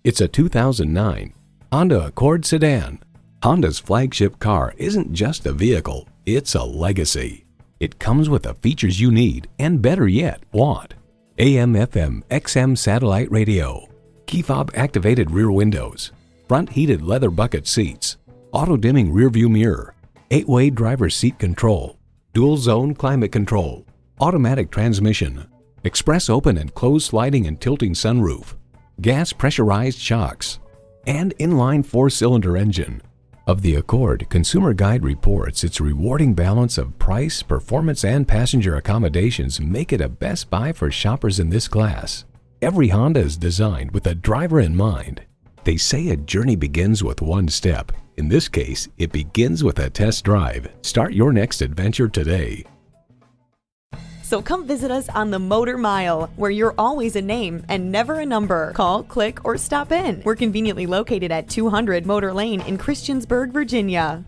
It's a 2009 Honda Accord sedan. Honda's flagship car isn't just a vehicle, it's a legacy. It comes with the features you need and, better yet, want. AM/FM XM satellite radio, key fob activated rear windows, front heated leather bucket seats, auto dimming rear view mirror, 8-way driver's seat control, dual zone climate control, automatic transmission, express open and closed sliding and tilting sunroof, gas pressurized shocks, and inline 4-cylinder engine. Of the Accord, Consumer Guide reports its rewarding balance of price, performance, and passenger accommodations make it a best buy for shoppers in this class. Every Honda is designed with the driver in mind. They say a journey begins with one step. In this case, it begins with a test drive. Start your next adventure today. So come visit us on the Motor Mile, where you're always a name and never a number. Call, click, or stop in. We're conveniently located at 200 Motor Lane in Christiansburg, Virginia.